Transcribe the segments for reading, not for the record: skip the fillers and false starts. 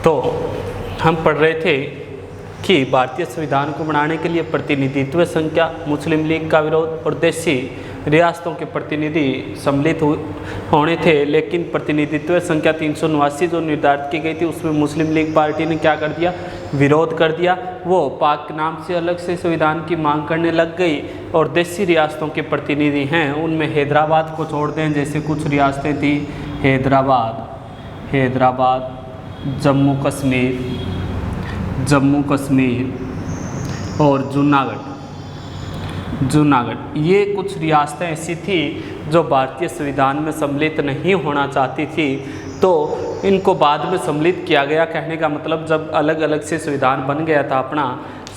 तो हम पढ़ रहे थे कि भारतीय संविधान को बनाने के लिए प्रतिनिधित्व संख्या, मुस्लिम लीग का विरोध और देशी रियासतों के प्रतिनिधि सम्मिलित होने थे, लेकिन प्रतिनिधित्व संख्या 379 जो निर्धारित की गई थी उसमें मुस्लिम लीग पार्टी ने क्या कर दिया, विरोध कर दिया। वो पाक के नाम से अलग से संविधान की मांग करने लग गई और देशी रियासतों के प्रतिनिधि हैं उनमें हैदराबाद को छोड़ दें, जैसे कुछ रियासतें थी हैदराबाद, जम्मू कश्मीर और जूनागढ़, ये कुछ रियासतें ऐसी थी जो भारतीय संविधान में सम्मिलित नहीं होना चाहती थी, तो इनको बाद में सम्मिलित किया गया। कहने का मतलब जब अलग अलग से संविधान बन गया था, अपना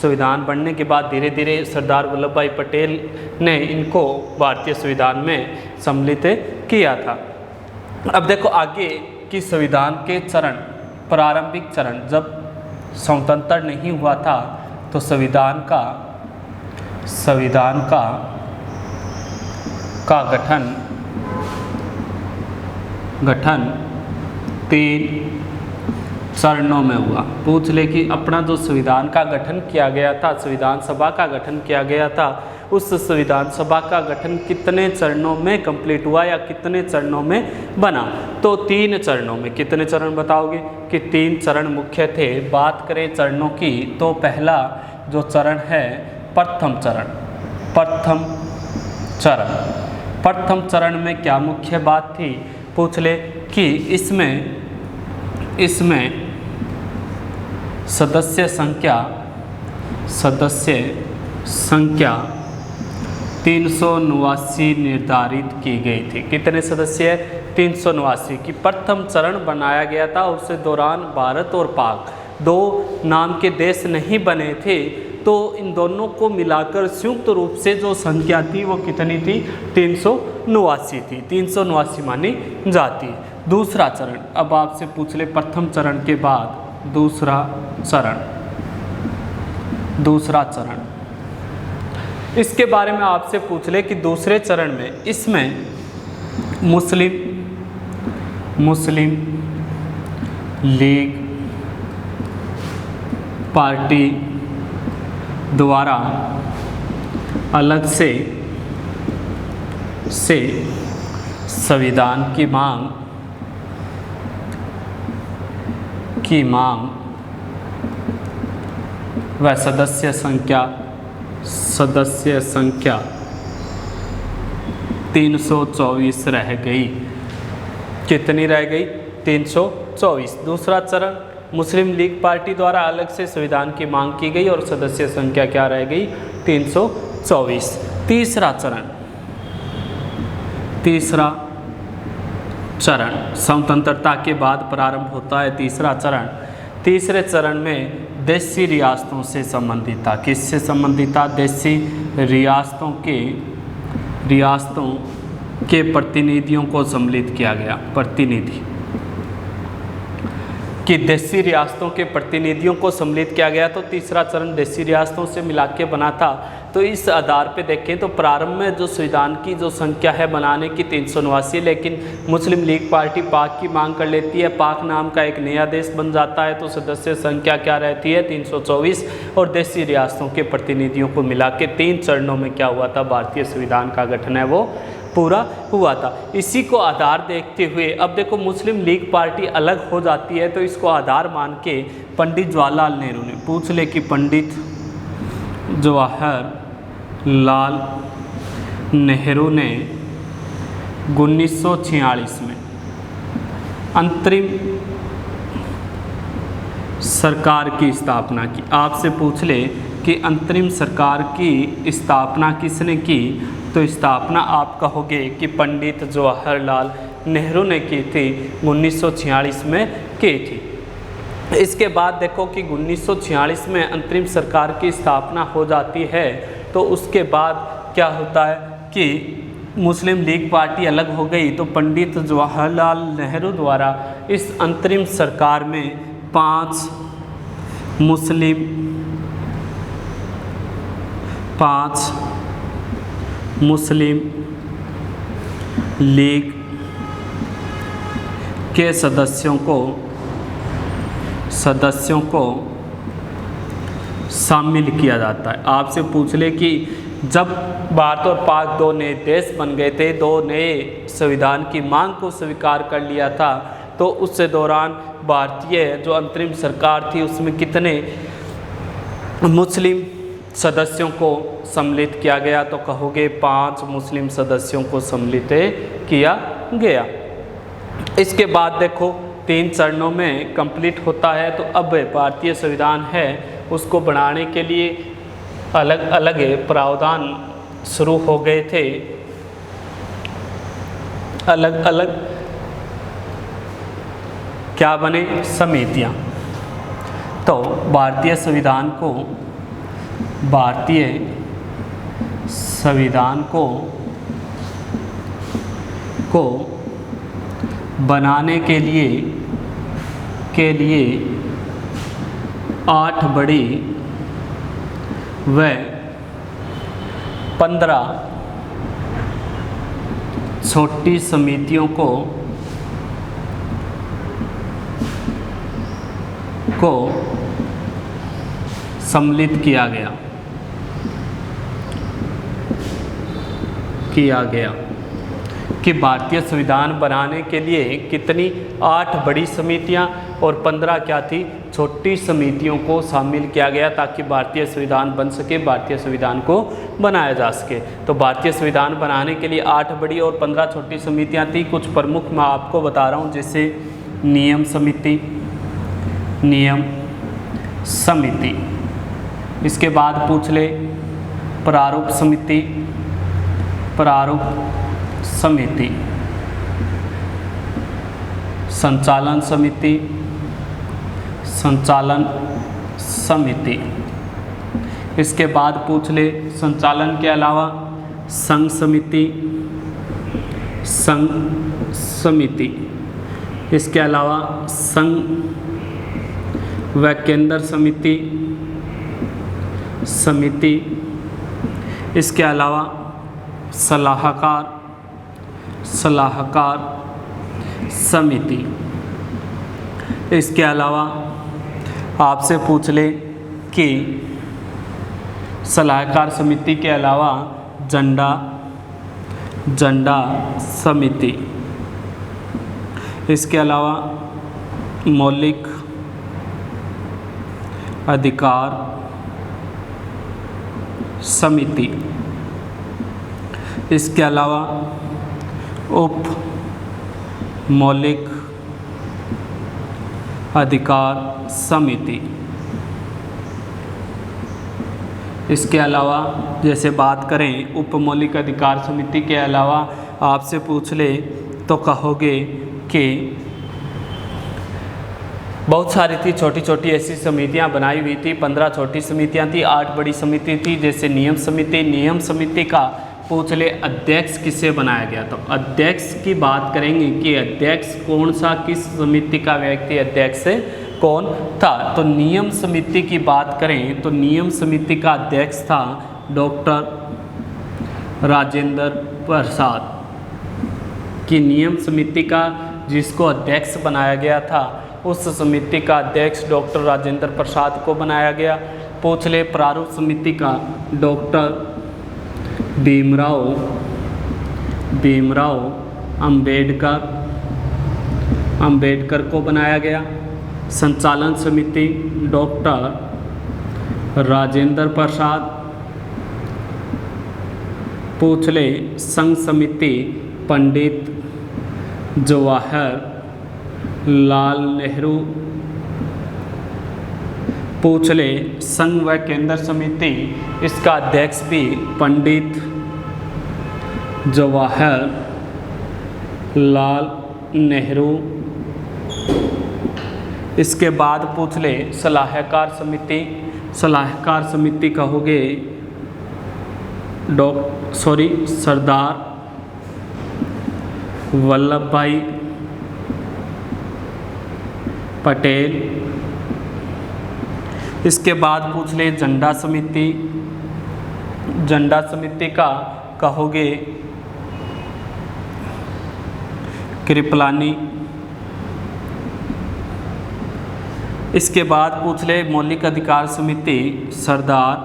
संविधान बनने के बाद धीरे धीरे सरदार वल्लभ भाई पटेल ने इनको भारतीय संविधान में सम्मिलित किया था। अब देखो आगे कि संविधान के चरण, प्रारंभिक चरण, जब स्वतंत्र नहीं हुआ था तो संविधान का गठन 3 चरणों में हुआ। पूछ ले कि अपना जो संविधान का गठन किया गया था, संविधान सभा का गठन किया गया था, उस संविधान सभा का गठन कितने चरणों में कंप्लीट हुआ या कितने चरणों में बना? तो 3 चरणों में। कितने चरण बताओगे? कि 3 चरण मुख्य थे। बात करें चरणों की तो पहला जो चरण है प्रथम चरण में क्या मुख्य बात थी? पूछ ले कि इसमें सदस्य संख्या 379 निर्धारित की गई थी। कितने सदस्य? 379 की प्रथम चरण बनाया गया था। उस दौरान भारत और पाक 2 नाम के देश नहीं बने थे, तो इन दोनों को मिलाकर संयुक्त रूप से जो संख्या थी वो कितनी थी? 379 थी। 379 मानी जाती। दूसरा चरण, अब आपसे पूछ ले प्रथम चरण के बाद दूसरा चरण, इसके बारे में आपसे पूछ ले कि दूसरे चरण में इसमें मुस्लिम लीग पार्टी द्वारा अलग से संविधान की मांग व सदस्य संख्या 324 रह गई। कितनी रह गई? 324। दूसरा चरण, मुस्लिम लीग पार्टी द्वारा अलग से संविधान की मांग की गई और सदस्य संख्या क्या रह गई? 324। तीसरा चरण स्वतंत्रता के बाद प्रारंभ होता है। तीसरा चरण, तीसरे चरण में देशी रियासतों से संबंधित था। किससे संबंधित था? देशी रियासतों के प्रतिनिधियों को सम्मिलित किया गया। कि देशी रियासतों के प्रतिनिधियों को सम्मिलित किया गया, तो तीसरा चरण देशी रियासतों से मिला के बना था। तो इस आधार पे देखें तो प्रारंभ में जो संविधान की जो संख्या है बनाने की 379, लेकिन मुस्लिम लीग पार्टी पाक की मांग कर लेती है, पाक नाम का एक नया देश बन जाता है, तो सदस्य संख्या क्या रहती है? 324। और देशी रियासतों के प्रतिनिधियों को मिला के 3 चरणों में क्या हुआ था? भारतीय संविधान का गठन है वो पूरा हुआ था। इसी को आधार देखते हुए अब देखो मुस्लिम लीग पार्टी अलग हो जाती है, तो इसको आधार मान के पंडित जवाहरलाल नेहरू ने, पूछ ले कि पंडित जवाहरलाल नेहरू ने 1946 में अंतरिम सरकार की स्थापना की। आपसे पूछ ले कि अंतरिम सरकार की स्थापना किसने की? तो स्थापना आप कहोगे कि पंडित जवाहरलाल नेहरू ने की थी, 1946 में की थी। इसके बाद देखो कि 1946 में अंतरिम सरकार की स्थापना हो जाती है, तो उसके बाद क्या होता है कि मुस्लिम लीग पार्टी अलग हो गई, तो पंडित जवाहरलाल नेहरू द्वारा इस अंतरिम सरकार में 5 मुस्लिम लीग के सदस्यों को शामिल किया जाता है। आपसे पूछ ले कि जब भारत और पाक दो नए देश बन गए थे, दो नए संविधान की मांग को स्वीकार कर लिया था, तो उस दौरान भारतीय जो अंतरिम सरकार थी उसमें कितने मुस्लिम सदस्यों को सम्मिलित किया गया? तो कहोगे 5 मुस्लिम सदस्यों को सम्मिलित किया गया। इसके बाद देखो 3 चरणों में कंप्लीट होता है। तो अब भारतीय संविधान है उसको बनाने के लिए अलग अलग प्रावधान शुरू हो गए थे, अलग अलग क्या बने? समितियां। तो भारतीय संविधान को बनाने के लिए 8 बड़ी व 15 छोटी समितियों को सम्मिलित किया गया कि भारतीय संविधान बनाने के लिए कितनी 8 बड़ी समितियां और 15 क्या थी? छोटी समितियों को शामिल किया गया ताकि भारतीय संविधान बन सके, भारतीय संविधान को बनाया जा सके। तो भारतीय संविधान बनाने के लिए 8 बड़ी और 15 छोटी समितियां थी। कुछ प्रमुख मैं आपको बता रहा हूं, जैसे नियम समिति, इसके बाद पूछ ले प्रारूप समिति, संचालन समिति, इसके बाद पूछ ले संचालन के अलावा संघ समिति, इसके अलावा संघ व केंद्र समिति, इसके अलावा सलाहकार समिति, इसके अलावा आपसे पूछ ले कि सलाहकार समिति के अलावा झंडा समिति, इसके अलावा मौलिक अधिकार समिति, इसके अलावा उप मौलिक अधिकार समिति, इसके अलावा जैसे बात करें उप मौलिक अधिकार समिति के अलावा आपसे पूछ ले तो कहोगे कि बहुत सारी थी छोटी छोटी ऐसी समितियां बनाई हुई थी। 15 छोटी समितियां थी, 8 बड़ी समिति थी। जैसे नियम समिति का पूछ ले अध्यक्ष किसे बनाया गया? तो अध्यक्ष की बात करेंगे कि अध्यक्ष कौन सा, किस समिति का व्यक्ति अध्यक्ष कौन था? तो नियम समिति की बात करें तो नियम समिति का अध्यक्ष था डॉक्टर राजेंद्र प्रसाद। कि नियम समिति का जिसको अध्यक्ष बनाया गया था उस समिति का अध्यक्ष डॉक्टर राजेंद्र प्रसाद को बनाया गया। पूछ ले प्रारूप समिति का डॉक्टर भीमराव अंबेडकर को बनाया गया। संचालन समिति डॉक्टर राजेंद्र प्रसाद। पूछ ले संघ समिति पंडित जवाहरलाल नेहरू। पूछ ले संघ व केंद्र समिति, इसका अध्यक्ष भी पंडित जवाहरलाल नेहरू। इसके बाद पूछ ले सलाहकार समिति कहोगे सरदार वल्लभ भाई पटेल। इसके बाद पूछ ले झंडा समिति का कहोगे कृपलानी। इसके बाद पूछ ले मौलिक अधिकार समिति सरदार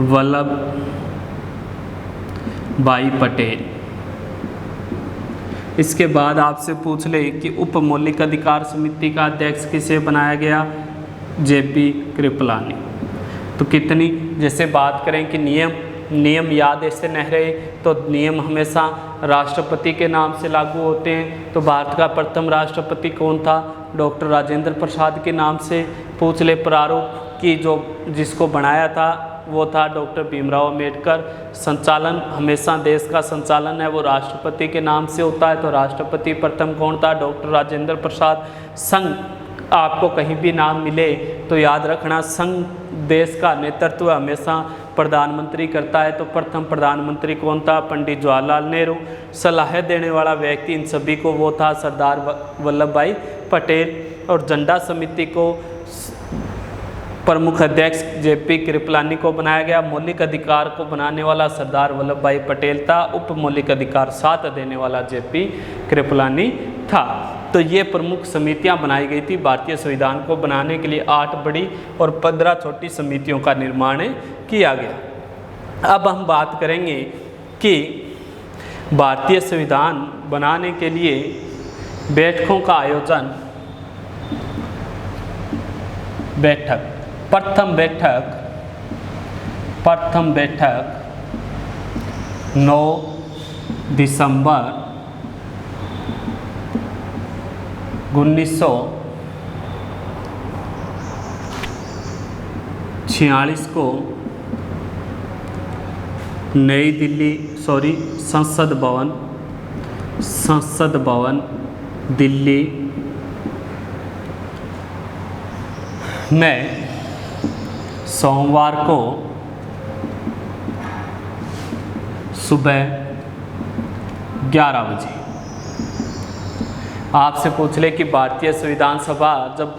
वल्लभ भाई पटेल। इसके बाद आपसे पूछ ले कि उप मौलिक अधिकार समिति का अध्यक्ष किसे बनाया गया, जेपी कृपलानी। तो कितनी, जैसे बात करें कि नियम याद ऐसे न रहे तो नियम हमेशा राष्ट्रपति के नाम से लागू होते हैं। तो भारत का प्रथम राष्ट्रपति कौन था, डॉक्टर राजेंद्र प्रसाद के नाम से। पूछ ले प्रारूप की जिसको बनाया था वो था डॉक्टर भीमराव अम्बेडकर। संचालन हमेशा देश का संचालन है वो राष्ट्रपति के नाम से होता है। तो राष्ट्रपति प्रथम कौन था, डॉक्टर राजेंद्र प्रसाद। संघ आपको कहीं भी नाम मिले तो याद रखना, संघ देश का नेतृत्व हमेशा प्रधानमंत्री करता है। तो प्रथम प्रधानमंत्री कौन था, पंडित जवाहरलाल नेहरू। सलाह देने वाला व्यक्ति इन सभी को वो था सरदार वल्लभ भाई पटेल। और झंडा समिति को प्रमुख अध्यक्ष जेपी कृपलानी को बनाया गया। मौलिक अधिकार को बनाने वाला सरदार वल्लभ भाई पटेल था। उप मौलिक अधिकार 7 देने वाला जेपी कृपलानी था। तो ये प्रमुख समितियां बनाई गई थी भारतीय संविधान को बनाने के लिए। 8 बड़ी और 15 छोटी समितियों का निर्माण किया गया। अब हम बात करेंगे कि भारतीय संविधान बनाने के लिए बैठकों का आयोजन। प्रथम बैठक 9 दिसंबर 1946 को नई दिल्ली संसद भवन दिल्ली में सोमवार को सुबह 11 बजे। आपसे पूछ ले कि भारतीय संविधान सभा जब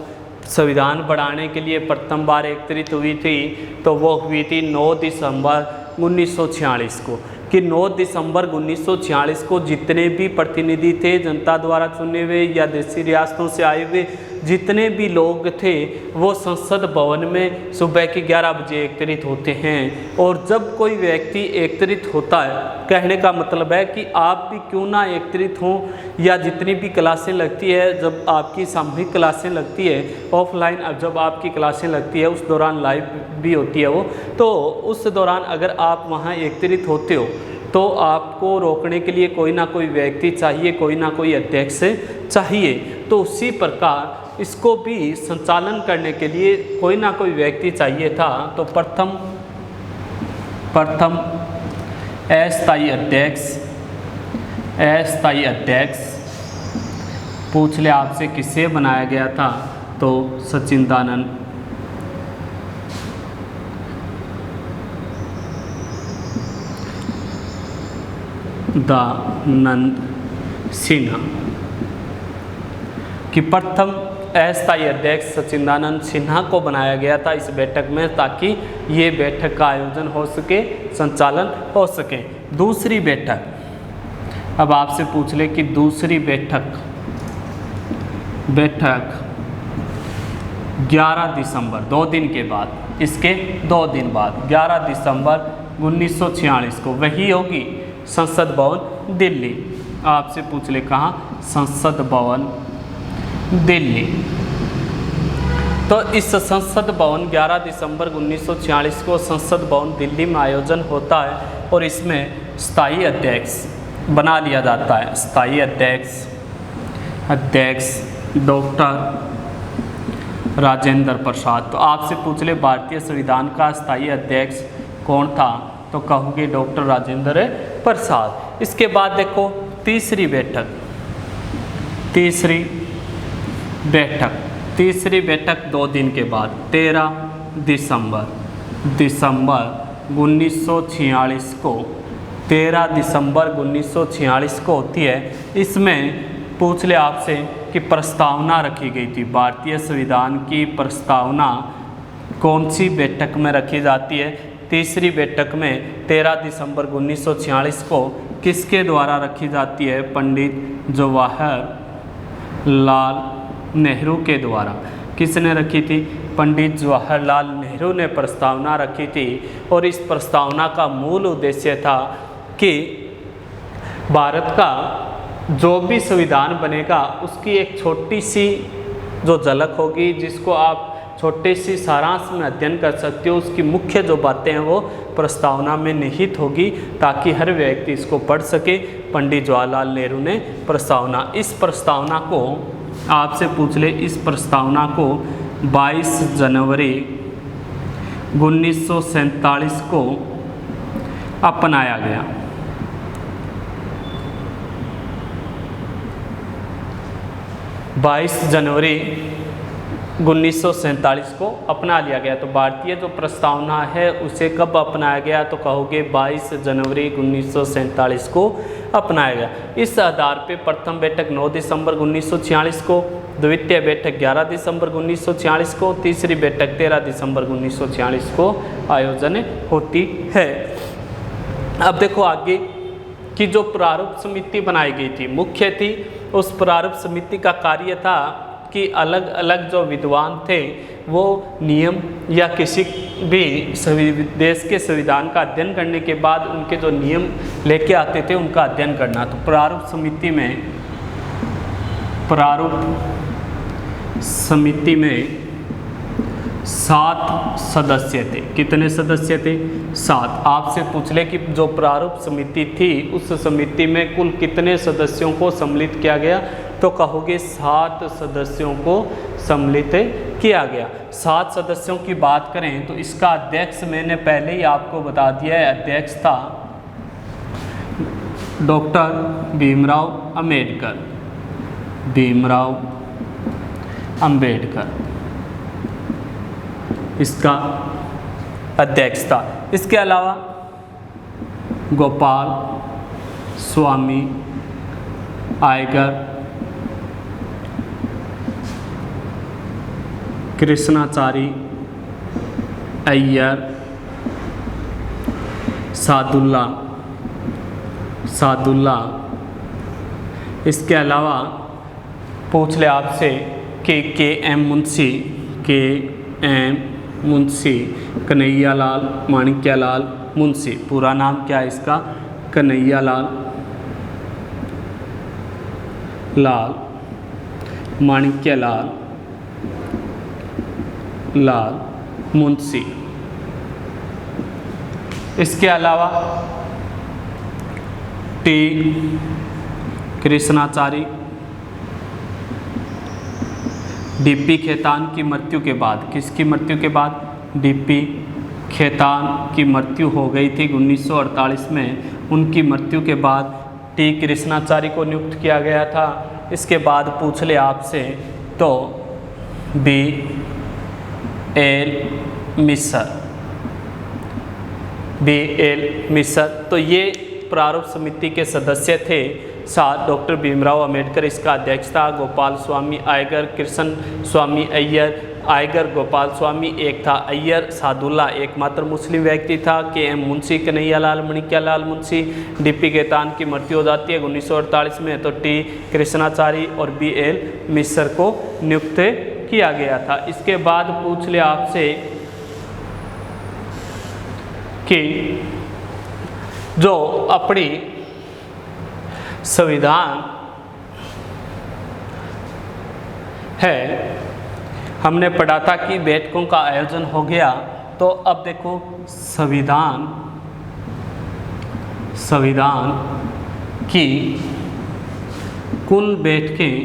संविधान बढ़ाने के लिए प्रथम बार एकत्रित हुई थी तो वो हुई थी 9 दिसंबर 1946 को। कि 9 दिसंबर 1946 को जितने भी प्रतिनिधि थे जनता द्वारा चुने हुए या देशी रियासतों से आए हुए जितने भी लोग थे वो संसद भवन में सुबह के 11 बजे एकत्रित होते हैं। और जब कोई व्यक्ति एकत्रित होता है, कहने का मतलब है कि आप भी क्यों ना एकत्रित हों, या जितनी भी क्लासें लगती है, जब आपकी सामूहिक क्लासें लगती है ऑफलाइन, अब जब आपकी क्लासें लगती है उस दौरान लाइव भी होती है वो, तो उस दौरान अगर आप वहाँ एकत्रित होते हो तो आपको रोकने के लिए कोई ना कोई व्यक्ति चाहिए, कोई ना कोई अध्यक्ष चाहिए। तो उसी प्रकार इसको भी संचालन करने के लिए कोई ना कोई व्यक्ति चाहिए था। तो प्रथम अस्थायी अध्यक्ष पूछ ले आपसे किसे बनाया गया था, तो सच्चिदानंद सिन्हा। कि प्रथम अस्थायी अध्यक्ष सच्चिदानंद सिन्हा को बनाया गया था इस बैठक में, ताकि ये बैठक का आयोजन हो सके, संचालन हो सके। दूसरी बैठक, अब आपसे पूछ ले कि दूसरी बैठक 11 दिसंबर 2 दिन के बाद, इसके 2 दिन बाद 11 दिसंबर 1946 को वही होगी संसद भवन दिल्ली। आपसे पूछ ले कहाँ, संसद भवन दिल्ली। तो इस संसद भवन 11 दिसंबर 1946 को संसद भवन दिल्ली में आयोजन होता है और इसमें स्थायी अध्यक्ष बना लिया जाता है। स्थायी अध्यक्ष डॉक्टर राजेंद्र प्रसाद। तो आपसे पूछ ले भारतीय संविधान का स्थायी अध्यक्ष कौन था, तो कहोगे डॉक्टर राजेंद्र प्रसाद। इसके बाद देखो तीसरी बैठक 2 दिन के बाद 13 दिसंबर 1946 को 13 दिसंबर 1946 को होती है। इसमें पूछ ले आपसे कि प्रस्तावना रखी गई थी, भारतीय संविधान की प्रस्तावना कौन सी बैठक में रखी जाती है। तीसरी बैठक में 13 दिसंबर 1946 को किसके द्वारा रखी जाती है, पंडित जवाहरलाल नेहरू के द्वारा। किसने रखी थी? पंडित जवाहरलाल नेहरू ने प्रस्तावना रखी थी और इस प्रस्तावना का मूल उद्देश्य था कि भारत का जो भी संविधान बनेगा उसकी एक छोटी सी जो झलक होगी, जिसको आप छोटे सी सारांश में अध्ययन कर सकते हो, उसकी मुख्य जो बातें हैं वो प्रस्तावना में निहित होगी ताकि हर व्यक्ति इसको पढ़ सके। पंडित जवाहरलाल नेहरू ने प्रस्तावना, इस प्रस्तावना को आपसे पूछ ले, इस प्रस्तावना को 22 जनवरी 1947 को अपनाया गया। 22 जनवरी 1947 को अपना लिया गया। तो भारतीय जो प्रस्तावना है उसे कब अपनाया गया? तो कहोगे 22 जनवरी 1947 को अपनाया गया। इस आधार पे प्रथम बैठक 9 दिसंबर 1946 को, द्वितीय बैठक 11 दिसंबर 1946 को, तीसरी बैठक 13 दिसंबर 1946 को आयोजन होती है। अब देखो आगे कि जो प्रारूप समिति बनाई गई थी, मुख्य थी, उस प्रारूप समिति का कार्य था कि अलग अलग जो विद्वान थे वो नियम या किसी भी देश के संविधान का अध्ययन करने के बाद उनके जो नियम लेके आते थे उनका अध्ययन करना। तो प्रारूप समिति में 7 सदस्य थे। कितने सदस्य थे? 7। आपसे पूछ ले कि जो प्रारूप समिति थी उस समिति में कुल कितने सदस्यों को सम्मिलित किया गया? तो कहोगे 7 सदस्यों को सम्मिलित किया गया। 7 सदस्यों की बात करें तो इसका अध्यक्ष मैंने पहले ही आपको बता दिया है, अध्यक्ष था डॉक्टर भीमराव अंबेडकर। भीमराव अंबेडकर इसका अध्यक्ष था। इसके अलावा गोपाल स्वामी आयगर, कृष्णाचारी अय्यर, सादुल्ला। इसके अलावा पूछ ले आपसे कि के.एम. मुंशी, कन्हैयालाल माणिक्यलाल मुंशी। पूरा नाम क्या है इसका? कन्हैयालाल माणिक्यलाल मुंशी। इसके अलावा टी कृष्णाचारी। डीपी खेतान की मृत्यु के बाद, किसकी मृत्यु के बाद? डीपी खेतान की मृत्यु हो गई थी 1948 में। उनकी मृत्यु के बाद टी कृष्णाचारी को नियुक्त किया गया था। इसके बाद पूछ ले आपसे तो B.L. मिश्र। तो ये प्रारूप समिति के सदस्य थे। 7 डॉक्टर भीमराव अंबेडकर इसका अध्यक्ष था। गोपाल स्वामी आयगर, कृष्ण स्वामी अय्यर। आयगर गोपाल स्वामी एक था, अय्यर सादुल्ला एकमात्र मुस्लिम व्यक्ति था। के.एम. मुंशी कन्हैयालाल माणिक्यलाल मुंशी। डीपी खेतान की मृत्यु हो जाती है 1948 में, तो टी कृष्णाचारी और B.L. मिश्र को नियुक्त किया गया था। इसके बाद पूछ ले आपसे कि जो अपनी संविधान है, हमने पढ़ा था कि बैठकों का आयोजन हो गया। तो अब देखो संविधान की कुल बैठकें,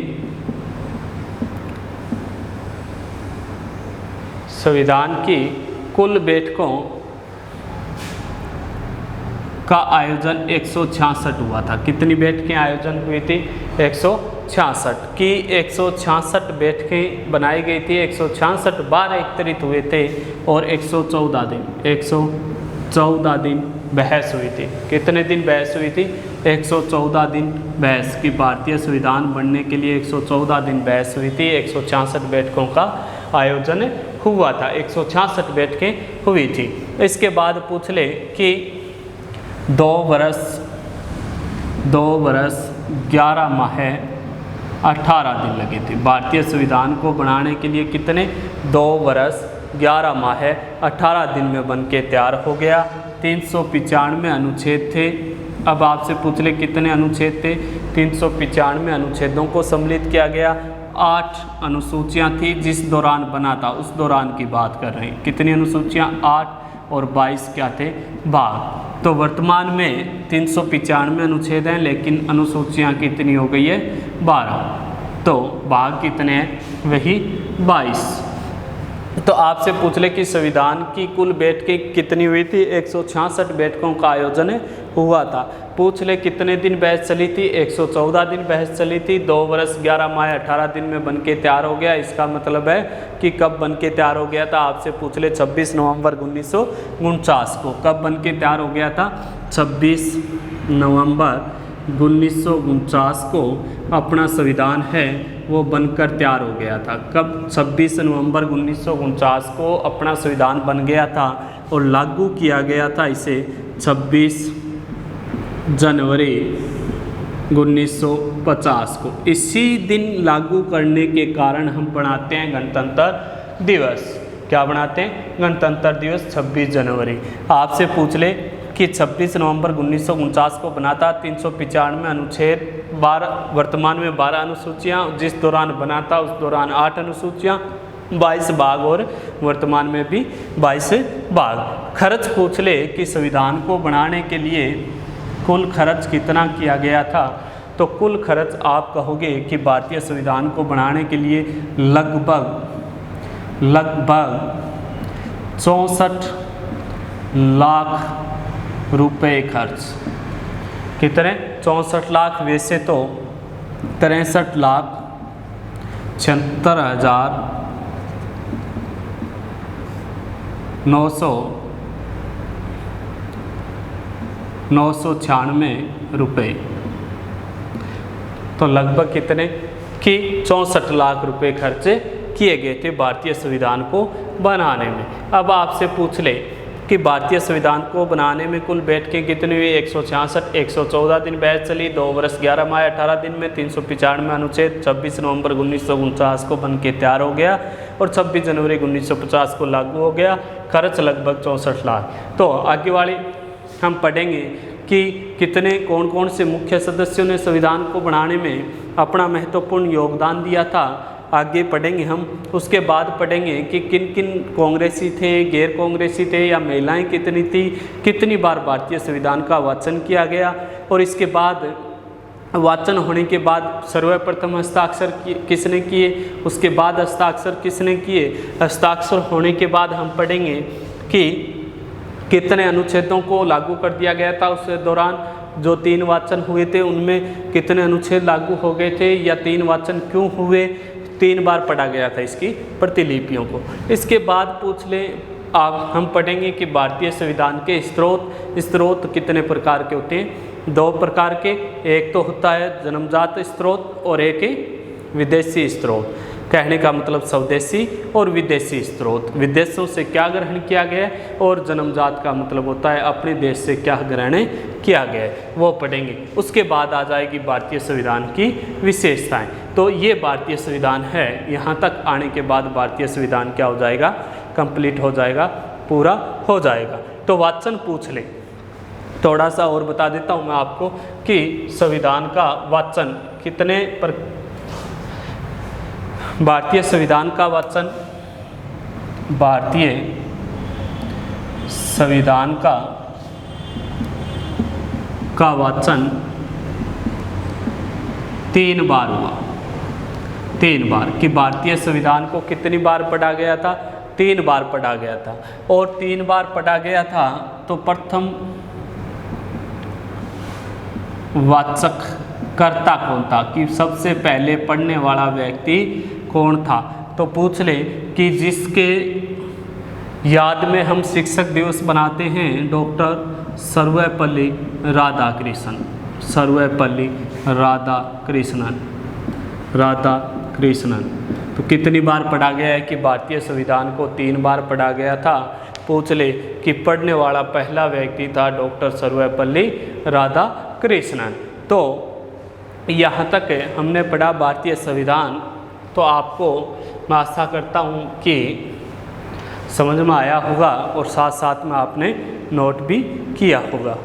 संविधान की कुल बैठकों का आयोजन 166 हुआ था। कितनी बैठकें आयोजन हुई थी? 166 की 166 बैठकें बनाई गई थी। 166 बार एकत्रित हुए थे और 114 दिन बहस हुई थी। कितने दिन बहस हुई थी? 114 दिन बहस की। भारतीय संविधान बनने के लिए 114 दिन बहस हुई थी। 166 बैठकों का आयोजन हुआ था। 166 बैठकें हुई थी। इसके बाद पूछ ले कि 2 वर्ष 11 माह 18 दिन लगे थे। भारतीय संविधान को बनाने के लिए कितने? 2 वर्ष 11 माह है, 18 दिन में बन के तैयार हो गया। 395 अनुच्छेद थे। अब आपसे पूछ ले कितने अनुच्छेद थे? 395 अनुच्छेदों को सम्मिलित किया गया। 8 अनुसूचियाँ थी जिस दौरान बना था, उस दौरान की बात कर रहे हैं। कितनी अनुसूचियाँ? 8 और 22 क्या थे? भाग। तो वर्तमान में 395 अनुच्छेद हैं, लेकिन अनुसूचियाँ कितनी हो गई है? 12। तो भाग कितने हैं? वही 22। तो आपसे पूछ ले कि संविधान की कुल बैठकें कितनी हुई थी? 166 बैठकों का आयोजन हुआ था। पूछ ले कितने दिन बहस चली थी? 114 दिन बहस चली थी। 2 वर्ष 11 माह 18 दिन में बन के तैयार हो गया। इसका मतलब है कि कब बन के तैयार हो गया था? आपसे पूछ ले 26 नवंबर 1949 को। कब बन के तैयार हो गया था? 26 नवंबर 1949 को अपना संविधान है वो बनकर तैयार हो गया था। कब? 26 नवंबर 1949 को अपना संविधान बन गया था और लागू किया गया था इसे 26 जनवरी 1950 को। इसी दिन लागू करने के कारण हम बनाते हैं गणतंत्र दिवस। क्या बनाते हैं? गणतंत्र दिवस 26 जनवरी। आपसे पूछ ले कि 26 नवंबर 1949 को बना था। 395 अनुच्छेद, 12 वर्तमान में 12 अनुसूचियाँ, जिस दौरान बना था उस दौरान 8 अनुसूचियाँ, 22 भाग और वर्तमान में भी 22 भाग। खर्च पूछ ले कि संविधान को बनाने के लिए कुल खर्च कितना किया गया था? तो कुल खर्च आप कहोगे कि भारतीय संविधान को बनाने के लिए लगभग 64 लाख रुपए खर्च। कितने? 64 लाख। वैसे तो 63,996 रुपये। तो लगभग कितने? कि 64 लाख रुपए खर्च किए गए थे भारतीय संविधान को बनाने में। अब आपसे पूछ ले कि भारतीय संविधान को बनाने में कुल बैठकें कितनी हुई? 166। 114 दिन बहस चली। 2 वर्ष 11 माह 18 दिन में 395 अनुच्छेद 26 नवंबर 1949 को बन के तैयार हो गया और 26 जनवरी 1950 को लागू हो गया। खर्च लगभग 64 लाख। तो आगे वाली हम पढ़ेंगे कि कितने कौन कौन से मुख्य सदस्यों ने संविधान को बनाने में अपना महत्वपूर्ण योगदान दिया था। आगे पढ़ेंगे हम। उसके बाद पढ़ेंगे कि किन किन कांग्रेसी थे, गैर कांग्रेसी थे, या महिलाएं कितनी थी, कितनी बार भारतीय संविधान का वाचन किया गया, और इसके बाद वाचन होने के बाद सर्वप्रथम हस्ताक्षर किसने किए, उसके बाद हस्ताक्षर किसने किए। हस्ताक्षर होने के बाद हम पढ़ेंगे कि कितने अनुच्छेदों को लागू कर दिया गया था उस दौरान। जो 3 वाचन हुए थे उनमें कितने अनुच्छेद लागू हो गए थे, या 3 वाचन क्यों हुए। 3 बार पढ़ा गया था इसकी प्रतिलिपियों को। इसके बाद पूछ ले आप हम पढ़ेंगे कि भारतीय संविधान के स्रोत कितने प्रकार के होते हैं? 2 प्रकार के। एक तो होता है जन्मजात स्रोत और एक है विदेशी स्रोत। कहने का मतलब स्वदेशी और विदेशी स्रोत। विदेशों से क्या ग्रहण किया गया है, और जन्मजात का मतलब होता है अपने देश से क्या ग्रहण किया गया है, वो पढ़ेंगे। उसके बाद आ जाएगी भारतीय संविधान की विशेषताएं। तो ये भारतीय संविधान है। यहाँ तक आने के बाद भारतीय संविधान क्या हो जाएगा? कंप्लीट हो जाएगा, पूरा हो जाएगा। तो वाचन पूछ ले। थोड़ा सा और बता देता हूँ मैं आपको कि संविधान का वाचन कितने भारतीय संविधान का वाचन, भारतीय संविधान का वाचन 3 बार हुआ। 3 बार कि भारतीय संविधान को कितनी बार पढ़ा गया था? 3 बार पढ़ा गया था। और 3 बार पढ़ा गया था तो प्रथम वाचक कर्ता कौन था, कि सबसे पहले पढ़ने वाला व्यक्ति कौन था। तो पूछ ले कि जिसके याद में हम शिक्षक दिवस बनाते हैं, डॉक्टर सर्वपल्ली राधाकृष्णन। सर्वपल्ली राधाकृष्णन। तो कितनी बार पढ़ा गया है कि भारतीय संविधान को 3 बार पढ़ा गया था। पूछ ले कि पढ़ने वाला पहला व्यक्ति था डॉक्टर सर्वपल्ली राधाकृष्णन। तो यहाँ तक हमने पढ़ा भारतीय संविधान, तो आपको मैं आशा करता हूँ कि समझ में आया होगा और साथ साथ में आपने नोट भी किया होगा।